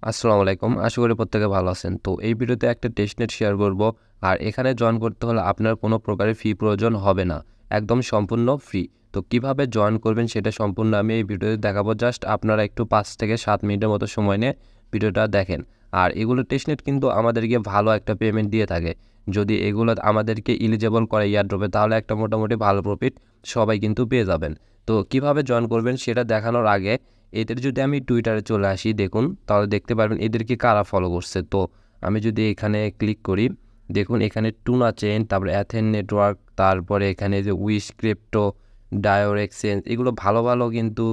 আসসালামু আলাইকুম। আশা করি প্রত্যেকে ভালো আছেন। তো এই ভিডিওতে একটা টেস্টনেট শেয়ার করব। আর এখানে জয়েন করতে হলে আপনার কোনো প্রকারের ফি প্রয়োজন হবে না। একদম সম্পূর্ণ ফ্রি। তো কিভাবে জয়েন করবেন সেটা সম্পূর্ণ আমি এই ভিডিওতে দেখাবো। জাস্ট আপনারা একটু 5 থেকে 7 মিনিটের মতো সময় নিয়ে ভিডিওটা দেখেন। আর এগুলো টেস্টনেট কিন্তু আমাদেরকে ভালো একটা পেমেন্ট দিয়ে থাকে। যদি এগুলো আমাদেরকে এলিজিবল করে এয়ারড্রপে তাহলে একটা মোটামুটি ভালো প্রফিট সবাই কিন্তু পেয়ে যাবেন। তো কিভাবে জয়েন করবেন সেটা দেখানোর আগে এদের যদি আমি টুইটারে চলে আসি দেখুন তাহলে দেখতে পারবেন এদেরকে কারা ফলো করছে। তো আমি যদি এখানে ক্লিক করি দেখুন এখানে টুনা চেইন, তারপরে অ্যাথেন নেটওয়ার্ক, তারপরে এখানে যে উইশ ক্রিপ্টো, ডায়োর এক্সচেঞ্জ, এগুলো ভালো ভালো কিন্তু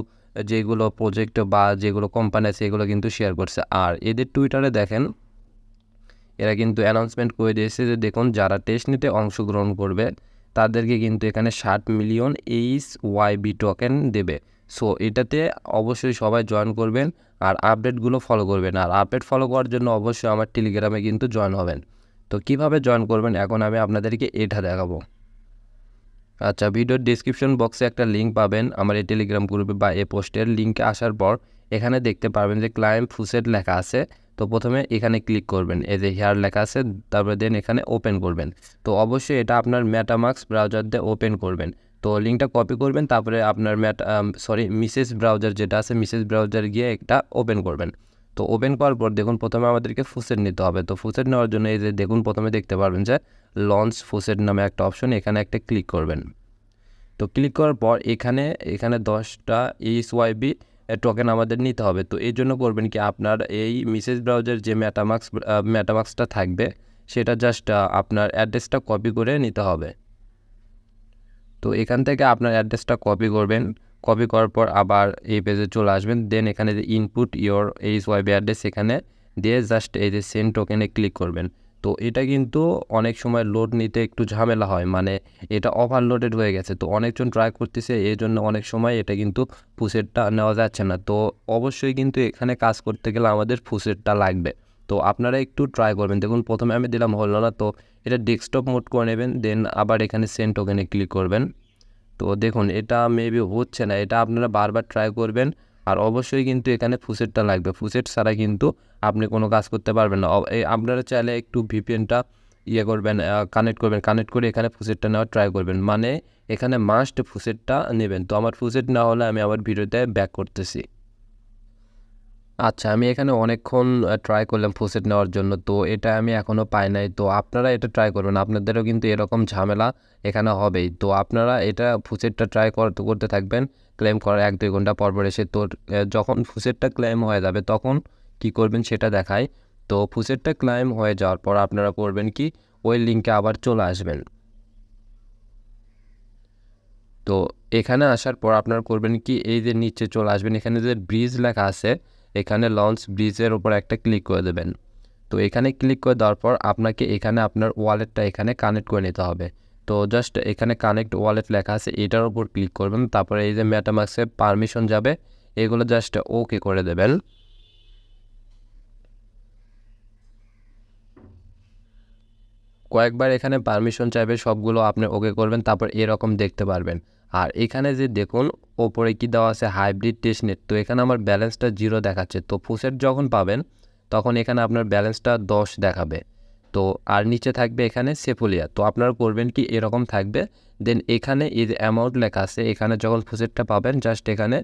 যেগুলো প্রজেক্ট বা যেগুলো কোম্পানি আছে এগুলো কিন্তু শেয়ার করছে। আর এদের টুইটারে দেখেন এরা কিন্তু অ্যানাউন্সমেন্ট করে দিয়েছে যে দেখুন যারা টেস্টনেটে অংশগ্রহণ করবে তাদেরকে কিন্তু এখানে 60 মিলিয়ন এইচওয়াইবি টোকেন দেবে। সো এটাতে অবশ্যই সবাই জয়েন করবেন আর আপডেটগুলো ফলো করবেন। আর আপডেট ফলো করার জন্য অবশ্যই আমার টেলিগ্রামে কিন্তু জয়েন হবেন। তো কিভাবে জয়েন করবেন এখন আমি আপনাদেরকে এটা দেখাবো। আচ্ছা, ভিডিওর ডিসক্রিপশন বক্সে একটা লিঙ্ক পাবেন আমার এই টেলিগ্রাম গ্রুপে বা এই পোস্টের লিঙ্কে আসার পর এখানে দেখতে পারবেন যে ক্লায়েন্ট ফুসেট লেখা আছে। তো প্রথমে এখানে ক্লিক করবেন, এই যে হেয়ার লেখা আছে, তারপরে দেন এখানে ওপেন করবেন। তো অবশ্যই এটা আপনার মেটামাস্ক ব্রাউজার দিয়ে ওপেন করবেন। তো লিঙ্কটা কপি করবেন, তারপরে আপনার মিসেস ব্রাউজার যেটা আছে মিসেস ব্রাউজার গিয়ে একটা ওপেন করবেন। তো ওপেন করার পর দেখুন প্রথমে আমাদেরকে ফুসেট নিতে হবে। তো ফুসেট নেওয়ার জন্য এই যে দেখুন প্রথমে দেখতে পারবেন যে লঞ্চ ফুসেট নামে একটা অপশন, এখানে একটা ক্লিক করবেন। তো ক্লিক করার পর এখানে এখানে 10টা এইচওয়াইবি টোকেন আমাদের নিতে হবে। তো এই জন্য করবেন কি আপনার এই মেসেজ ব্রাউজার যে মেটামাস্কটা থাকবে সেটা জাস্ট আপনার অ্যাড্রেসটা কপি করে নিতে হবে। তো এখান থেকে আপনার অ্যাড্রেসটা কপি করবেন। কপি করার পর আবার এই পেজে চলে আসবেন। দেন এখানে যে ইনপুট ইওর এইচওয়াইবি অ্যাড্রেস এখানে দিয়ে জাস্ট এই যে সেন্ড টোকেনে ক্লিক করবেন। তো এটা কিন্তু অনেক সময় লোড নিতে একটু ঝামেলা হয়, মানে এটা ওভারলোডেড হয়ে গেছে। তো অনেকজন ট্রাই করতেছে, এই জন্য অনেক সময় এটা কিন্তু ফুসেটটা নেওয়া যাচ্ছে না। তো অবশ্যই কিন্তু এখানে কাজ করতে গেলে আমাদের ফুসেটটা লাগবে। তো আপনারা একটু ট্রাই করবেন। দেখুন প্রথমে আমি দিলাম, হলো না, তো এটা ডেস্কটপ মোড করে নেবেন। দেন আবার এখানে সেন্ড টোকেনে ক্লিক করবেন। তো দেখুন এটা মেবি হচ্ছে না, এটা আপনারা বারবার ট্রাই করবেন। আর অবশ্যই কিন্তু এখানে ফুসেটটা লাগবে, ফুসেট ছাড়া কিন্তু আপনি কোনো কাজ করতে পারবেন না। আপনারা চাইলে একটু ভিপিএনটা করবেন, কানেক্ট করে এখানে ফুসেটটা নেওয়ার ট্রাই করবেন, মানে এখানে মাস্ট ফুসেটটা নেবেন। তো আমার ফুসেট না হলে আমি আমার ভিডিওতে ব্যাক করতেছি। আচ্ছা, আমি এখানে অনেকক্ষণ ট্রাই করলাম ফুসেট নেওয়ার জন্য, তো এটা আমি এখনও পাই নাই। তো আপনারা এটা ট্রাই করবেন, আপনাদেরও কিন্তু এরকম ঝামেলা এখানে হবেই। তো আপনারা এটা ফুসেটটা ট্রাই করতে করতে থাকবেন ক্লেম করার 1-2 ঘন্টা পর পর এসে। তো যখন ফুসেটটা ক্লেম হয়ে যাবে তখন কি করবেন সেটা দেখাই। তো ফুসেটটা ক্লেম হয়ে যাওয়ার পর আপনারা করবেন কি ওই লিঙ্কে আবার চলে আসবেন। তো এখানে আসার পর আপনারা করবেন কি এই যে নিচে চলে আসবেন, এখানে যে ব্রিজ লেখা আছে এখানে লঞ্চ ব্রিজের উপর একটা ক্লিক করে দেবেন। তো এখানে ক্লিক করে দেওয়ার পর আপনাকে এখানে আপনার ওয়ালেটটা এখানে কানেক্ট করে নিতে হবে। তো জাস্ট এখানে কানেক্ট ওয়ালেট লেখা আছে এটার উপর ক্লিক করবেন, তারপরে এই যে মেটামাস্কের পারমিশন যাবে এগুলো জাস্ট ওকে করে দেবেন। কয়েকবার এখানে পারমিশন চাইবে, সবগুলো আপনি ওকে করবেন, তারপর এরকম দেখতে পারবেন। আর এখানে যে দেখুন ওপরে কি দেওয়া আছে হাইব্রিড টেস্টনেট, তো এখানে আমার ব্যালেন্সটা 0 দেখাচ্ছে। তো ফুসেট যখন পাবেন তখন এখানে আপনার ব্যালেন্সটা 10 দেখাবে। তো আর নিচে থাকবে এখানে সেফুলিয়া। তো আপনারা করবেন কি এরকম থাকবে। দেন এখানে এই যে অ্যামাউন্ট লেখা আছে এখানে যখন ফুসেটটা পাবেন জাস্ট এখানে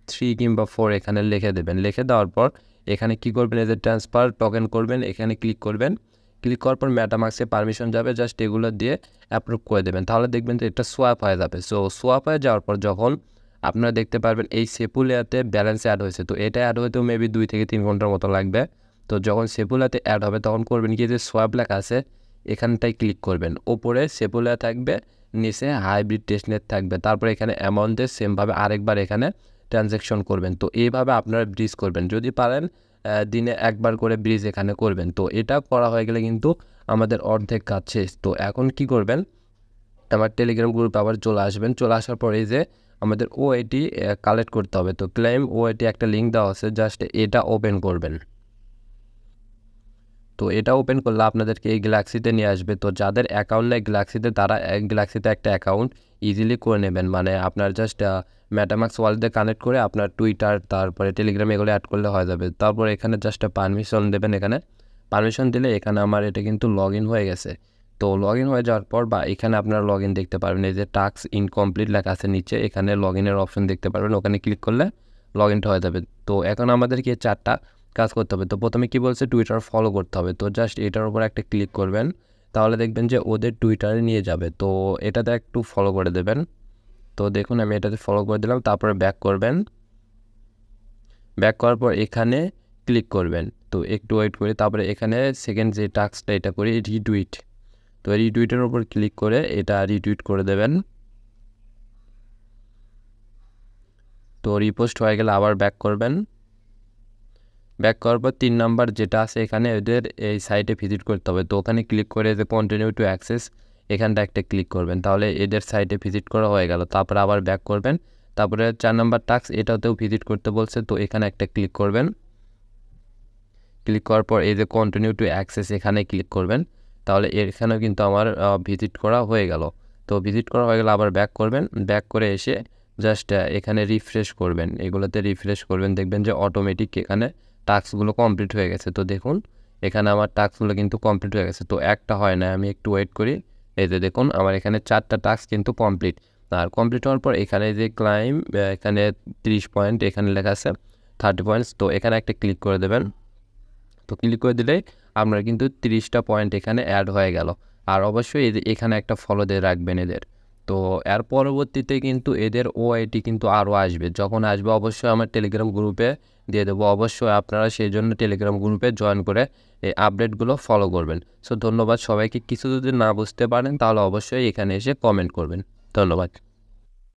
3 কিংবা 4 এখানে লিখে দেবেন। লিখে দেওয়ার পর এখানে কি করবেন, এই যে ট্রান্সফার টোকেন করবেন, এখানে ক্লিক করবেন। ক্লিক করার পর মেটামাস্কে পারমিশন যাবে, জাস্ট এগুলো দিয়ে অ্যাপ্রুভ করে দেবেন, তাহলে দেখবেন যে এটা সোয়াপ হয়ে যাবে। সো সোয়াপ হয়ে যাওয়ার পর যখন আপনারা দেখতে পারবেন এই সেপুলিয়াতে ব্যালেন্স অ্যাড হয়েছে, তো এটা অ্যাড হতেও মেবি 2 থেকে 3 ঘন্টার মতো লাগবে। তো যখন সেপুলিয়াতে অ্যাড হবে তখন করবেন কি যে সোয়াপ লেখা আছে এখানটায় ক্লিক করবেন, ওপরে সেপুলিয়া থাকবে, নিচে হাইব্রিড টেস্টনেট থাকবে, তারপরে এখানে অ্যামাউন্টের সেমভাবে আরেকবার এখানে ট্রানজ্যাকশন করবেন। তো এইভাবে আপনারা ব্রিজ করবেন, যদি পারেন দিনে একবার করে ব্রিজ এখানে করবেন। তো এটা করা হয়ে গেলে কিন্তু আমাদের অর্ধেক কাজ শেষ। তো এখন কি করবেন, আমার টেলিগ্রাম গ্রুপে আবার চলে আসবেন। চলে আসার পরে এই যে আমাদের ওআইটি কালেক্ট করতে হবে। তো ক্লেম ওআইটি একটা লিঙ্ক দেওয়া আছে, জাস্ট এটা ওপেন করবেন। তো এটা ওপেন করলে আপনাদেরকে এই গ্যালাক্সিতে নিয়ে আসবে। তো যাদের অ্যাকাউন্ট নেই গ্যালাক্সিতে তারা গ্যালাক্সিতে একটা অ্যাকাউন্ট ইজিলি করে নেবেন, মানে আপনার জাস্ট মেটামাস্ক ওয়ালেটে কানেক্ট করে আপনার টুইটার তারপরে টেলিগ্রাম এগুলো অ্যাড করলে হয়ে যাবে। তারপর এখানে জাস্ট পারমিশন দেবেন। এখানে পারমিশন দিলে এখানে আমার এটা কিন্তু লগ ইন হয়ে গেছে। তো লগ ইন হয়ে যাওয়ার পর বা এখানে আপনারা লগ ইন দেখতে পারবেন, এই যে টাস্ক ইনকমপ্লিট লেখা আছে নিচে, এখানে লগ ইনের অপশন দেখতে পারবেন, ওখানে ক্লিক করলে লগ ইনটা হয়ে যাবে। তো এখন আমাদেরকে 4টা কাজ করতে হবে। তো প্রথমে কি বলছে, টুইটার ফলো করতে হবে। তো জাস্ট এটার উপর একটা ক্লিক করবেন, তাহলে দেখবেন যে ওদের টুইটারে নিয়ে যাবে। তো এটাতে একটু ফলো করে দেবেন। তো দেখুন আমি এটাতে ফলো করে দিলাম। তারপরে ব্যাক করবেন, ব্যাক করার পর এখানে ক্লিক করবেন। তো একটু ওয়েট করি, তারপরে এখানে সেকেন্ড যে টাস্কটা এটা করি রিটুইট। তো রিটুইটের উপর ক্লিক করে এটা রিটুইট করে দেবেন। তো রিপোস্ট হয়ে গেলে আবার ব্যাক করবেন। ব্যাক করার পর 3 নাম্বার যেটা আছে এখানে এদের এই সাইটে ভিজিট করতে হবে। তো ওখানে ক্লিক করে যে কন্টিনিউ টু অ্যাক্সেস এখানটা একটা ক্লিক করবেন, তাহলে এদের সাইটে ভিজিট করা হয়ে গেল। তারপরে আবার ব্যাক করবেন, তারপরে 4 নাম্বার টাস্ক এটাতেও ভিজিট করতে বলছে, তো এখানে একটা ক্লিক করবেন। ক্লিক করার পর এই যে কন্টিনিউ টু অ্যাক্সেস এখানে ক্লিক করবেন, তাহলে এখানেও কিন্তু আমার ভিজিট করা হয়ে গেল। তো ভিজিট করা হয়ে গেলে আবার ব্যাক করবেন, ব্যাক করে এসে জাস্ট এখানে রিফ্রেশ করবেন, এগুলোতে রিফ্রেশ করবেন, দেখবেন যে অটোমেটিক এখানে টাস্কগুলো কমপ্লিট হয়ে গেছে। তো দেখুন এখানে আমার টাস্কগুলো কিন্তু কমপ্লিট হয়ে গেছে। তো একটা হয় না, আমি একটু ওয়েট করি। এই যে দেখুন আমার এখানে 4টা টাস্ক কিন্তু কমপ্লিট। আর কমপ্লিট হওয়ার পর এখানে যে ক্লাইম, এখানে 30 পয়েন্ট এখানে লেখা আছে 30 পয়েন্টস। তো এখানে একটা ক্লিক করে দেবেন। তো ক্লিক করে দিলে আপনার কিন্তু 30টা পয়েন্ট এখানে অ্যাড হয়ে গেল। আর অবশ্যই এখানে একটা ফলো দিয়ে রাখবেন এদের। তো এর পরবর্তীতে কিন্তু এদের ওআইটি কিন্তু আরও আসবে, যখন আসবে অবশ্যই আমার টেলিগ্রাম গ্রুপে দিয়ে দেবো। অবশ্যই আপনারা সেই জন্য টেলিগ্রাম গ্রুপে জয়েন করে এই আপডেটগুলো ফলো করবেন। সো ধন্যবাদ সবাইকে। কিছু যদি না বুঝতে পারেন তাহলে অবশ্যই এখানে এসে কমেন্ট করবেন। ধন্যবাদ।